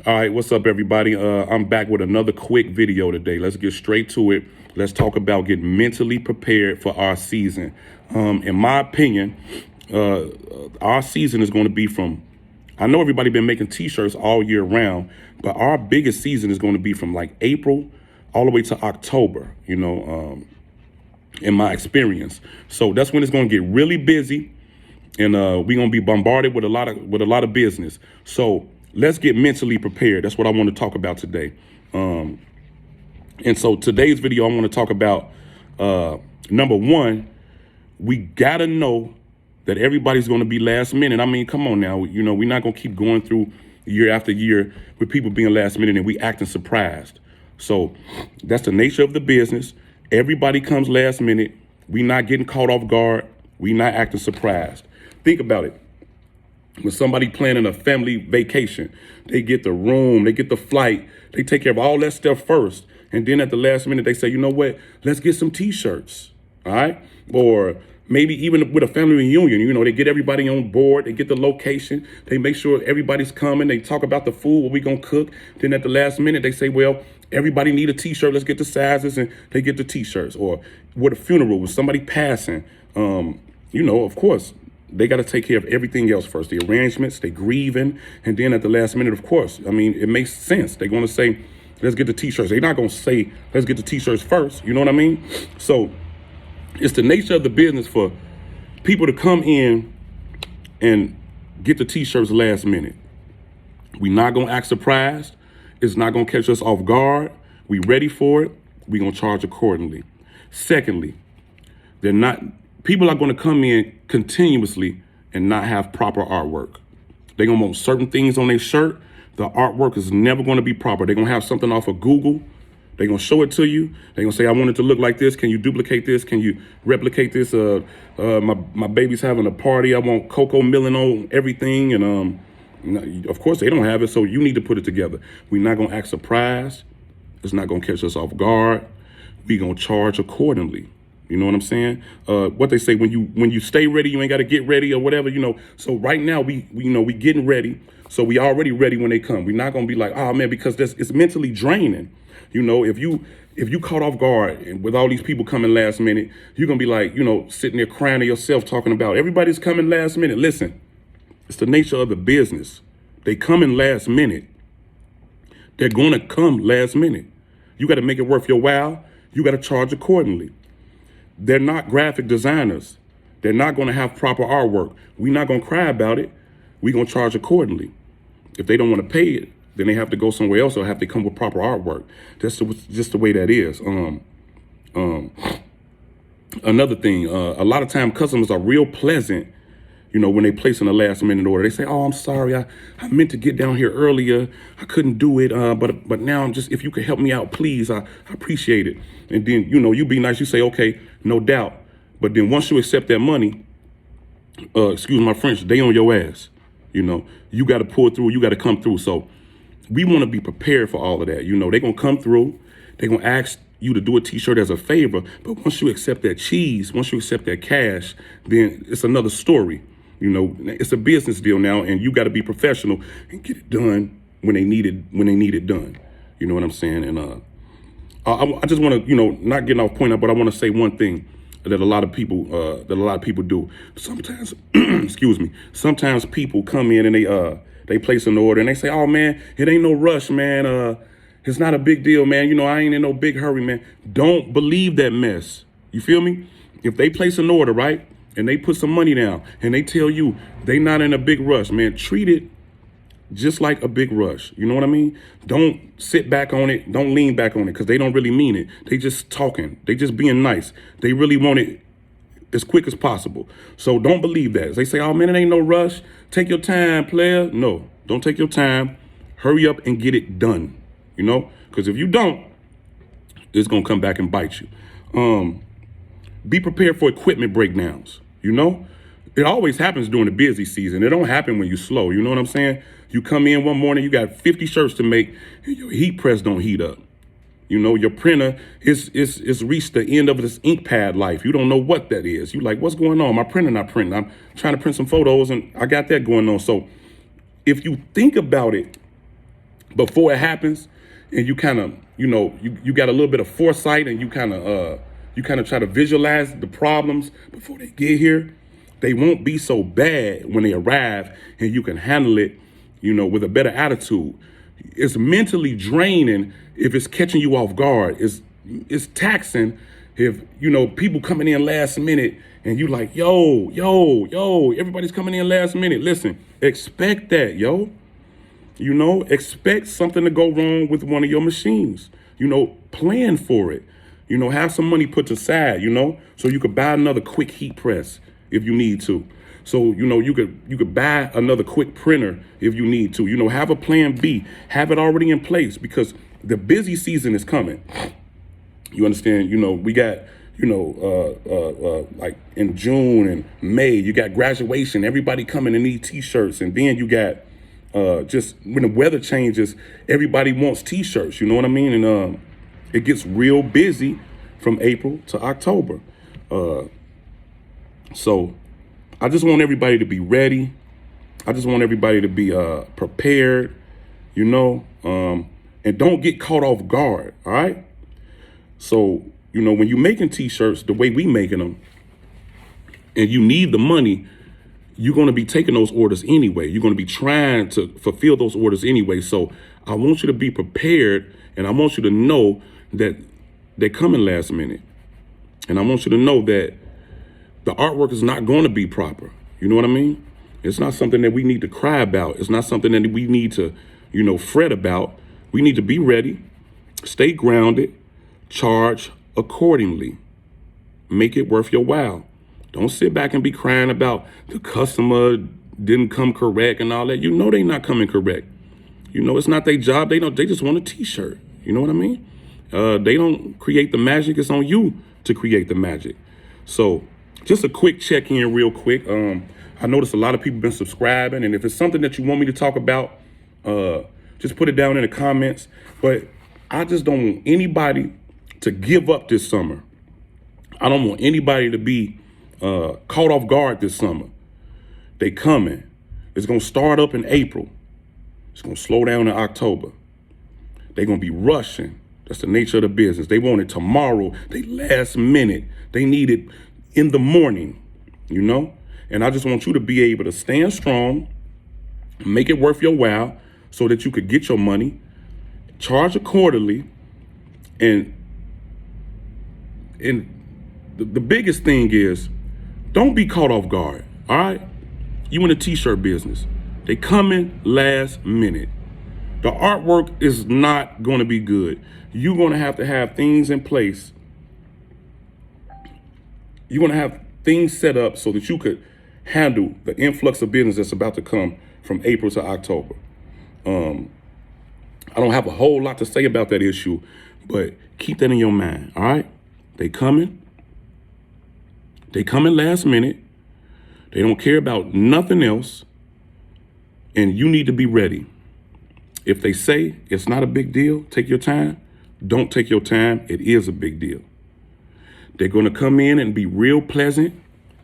All right, what's up, everybody? I'm back with another quick video today. Let's get straight to it. Let's talk about getting mentally prepared for our season. In my opinion, our season is going to be from, I know everybody been making t-shirts all year round, but our biggest season is going to be from like April all the way to October, in my experience. So that's when it's going to get really busy, and we're gonna be bombarded with a lot of business. So let's get mentally prepared. That's what I want to talk about today. And so today's video, I want to talk about number one. We gotta know that everybody's gonna be last minute. I mean, come on now. We're not gonna keep going through year after year with people being last minute and we acting surprised. So that's the nature of the business. Everybody comes last minute. We not getting caught off guard. We not acting surprised. Think about it. When somebody planning a family vacation, they get the room, they get the flight, they take care of all that stuff first. And then at the last minute, they say, you know what, let's get some t-shirts, all right? Or maybe even with a family reunion, they get everybody on board, they get the location, they make sure everybody's coming, they talk about the food, what we gonna cook. Then at the last minute, they say, well, everybody need a t-shirt, let's get the sizes, and they get the t-shirts. Or with a funeral, with somebody passing, of course, they got to take care of everything else first. The arrangements, they grieving. And then at the last minute, of course, I mean, it makes sense. They're going to say, let's get the t-shirts. They're not going to say, let's get the t-shirts first. You know what I mean? So it's the nature of the business for people to come in and get the t-shirts last minute. We're not going to act surprised. It's not going to catch us off guard. We ready for it. We're going to charge accordingly. Secondly, people are going to come in continuously and not have proper artwork. They're going to want certain things on their shirt. The artwork is never going to be proper. They're going to have something off of Google. They're going to show it to you. They're going to say, I want it to look like this. Can you duplicate this? Can you replicate this? My baby's having a party. I want Coco Milling on everything. And of course, they don't have it, so you need to put it together. We're not going to act surprised. It's not going to catch us off guard. We're going to charge accordingly. You know what I'm saying? What they say, when you stay ready, you ain't got to get ready or whatever, So right now we getting ready. So we already ready when they come. We're not going to be like, oh man, because it's mentally draining. If you caught off guard and with all these people coming last minute, you're going to be like, sitting there crying to yourself talking about everybody's coming last minute. Listen, it's the nature of the business. They coming last minute. They're going to come last minute. You got to make it worth your while. You got to charge accordingly. They're not graphic designers. They're not going to have proper artwork. We're not going to cry about it. We're going to charge accordingly. If they don't want to pay it, then they have to go somewhere else or have to come with proper artwork. That's just the way that is. Another thing, a lot of time customers are real pleasant, when they place in a last minute order. They say, oh, I'm sorry. I meant to get down here earlier. I couldn't do it. But now if you could help me out, please, I appreciate it. And then, you be nice. You say, okay, no doubt. But then once you accept that money, excuse my French, they on your ass. You got to pull through. You got to come through. So we want to be prepared for all of that. They're going to come through. They're going to ask you to do a t-shirt as a favor. But once you accept that cheese, once you accept that cash, then it's another story. It's a business deal now, and you got to be professional and get it done when they need it done. You know what I'm saying? And I just want to, not getting off point, but I want to say one thing that a lot of people do. Sometimes, excuse me. Sometimes people come in and they place an order and they say, "Oh man, it ain't no rush, man. It's not a big deal, man. I ain't in no big hurry, man." Don't believe that mess. You feel me? If they place an order, right, and they put some money down and they tell you they not in a big rush, man, treat it just like a big rush. You know what I mean? Don't sit back on it. Don't lean back on it, because they don't really mean it. They just talking. They just being nice. They really want it as quick as possible. So don't believe that. They say, oh man, it ain't no rush. Take your time, player. No, don't take your time. Hurry up and get it done. Because if you don't, it's going to come back and bite you. Be prepared for equipment breakdowns. It always happens during the busy season. It don't happen when you're slow. You know what I'm saying? You come in one morning, you got 50 shirts to make, and your heat press don't heat up. Your printer is reached the end of this ink pad life. You don't know what that is. You like, what's going on? My printer not printing. I'm trying to print some photos, and I got that going on. So if you think about it, before it happens, and you kind of, you got a little bit of foresight, and you kind of try to visualize the problems before they get here, they won't be so bad when they arrive, and you can handle it, with a better attitude. It's mentally draining if it's catching you off guard. It's taxing if, people coming in last minute and you like, yo, everybody's coming in last minute. Listen, expect that, yo. Expect something to go wrong with one of your machines. Plan for it. Have some money put aside, so you could buy another quick heat press if you need to. So, you could buy another quick printer if you need to. Have a plan B. Have it already in place, because the busy season is coming. You understand? We got, like in June and May, you got graduation, everybody coming to need t-shirts. And then you got just when the weather changes, everybody wants t-shirts, you know what I mean? And it gets real busy from April to October. So I just want everybody to be ready. I just want everybody to be prepared, and don't get caught off guard, all right? So, when you're making t-shirts the way we making them, and you need the money, you're going to be taking those orders anyway. You're going to be trying to fulfill those orders anyway. So I want you to be prepared, and I want you to know that they're coming last minute. And I want you to know that the artwork is not going to be proper. You know what I mean? It's not something that we need to cry about. It's not something that we need to, fret about. We need to be ready, stay grounded, charge accordingly. Make it worth your while. Don't sit back and be crying about the customer didn't come correct and all that. They not coming correct. It's not their job. They just want a t-shirt. You know what I mean? They don't create the magic. It's on you to create the magic. So just a quick check-in real quick. I noticed a lot of people been subscribing, and if it's something that you want me to talk about, just put it down in the comments. But I just don't want anybody to give up this summer. I don't want anybody to be caught off guard this summer. They coming. It's going to start up in April. It's going to slow down in October. They're going to be rushing. That's the nature of the business. They want it tomorrow. They last minute. They need it in the morning, And I just want you to be able to stand strong, make it worth your while so that you could get your money, charge accordingly, and the biggest thing is, don't be caught off guard, all right? You in the t-shirt business. They come in last minute. The artwork is not going to be good. You're going to have things in place. You're going to have things set up so that you could handle the influx of business that's about to come from April to October. I don't have a whole lot to say about that issue, but keep that in your mind, all right? They coming last minute. They don't care about nothing else, and you need to be ready. If they say it's not a big deal, take your time. Don't take your time. It is a big deal. They're going to come in and be real pleasant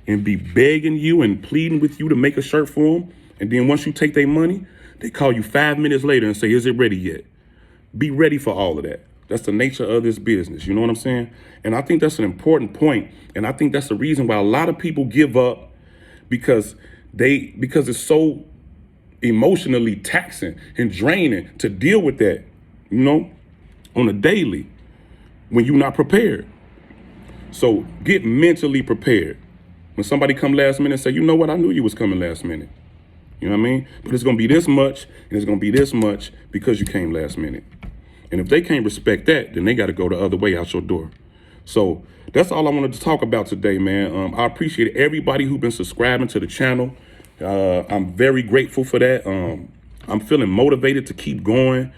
and be begging you and pleading with you to make a shirt for them. And then once you take their money, they call you 5 minutes later and say, is it ready yet? Be ready for all of that. That's the nature of this business. You know what I'm saying? And I think that's an important point. And I think that's the reason why a lot of people give up, because it's so emotionally taxing and draining to deal with that, on a daily when you're not prepared. So get mentally prepared. When somebody come last minute and say, you know what, I knew you was coming last minute. You know what I mean? But it's going to be this much, and it's going to be this much because you came last minute. And if they can't respect that, then they got to go the other way out your door. So that's all I wanted to talk about today, man. I appreciate everybody who's been subscribing to the channel. I'm very grateful for that. I'm feeling motivated to keep going.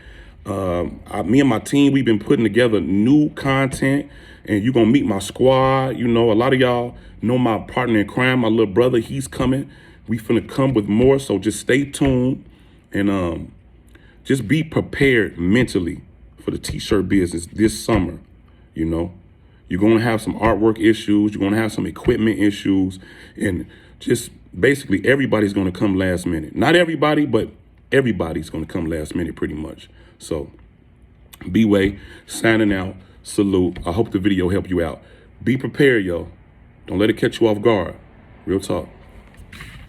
Me and my team, we've been putting together new content, and you're going to meet my squad. A lot of y'all know my partner in crime, my little brother. He's coming. We finna come with more, so just stay tuned and just be prepared mentally for the t-shirt business this summer. You're going to have some artwork issues. You're going to have some equipment issues, and just basically everybody's going to come last minute. Not everybody, but everybody's going to come last minute pretty much. So B-Way signing out. Salute. I hope the video helped you out. Be prepared, yo. Don't let it catch you off guard. Real talk.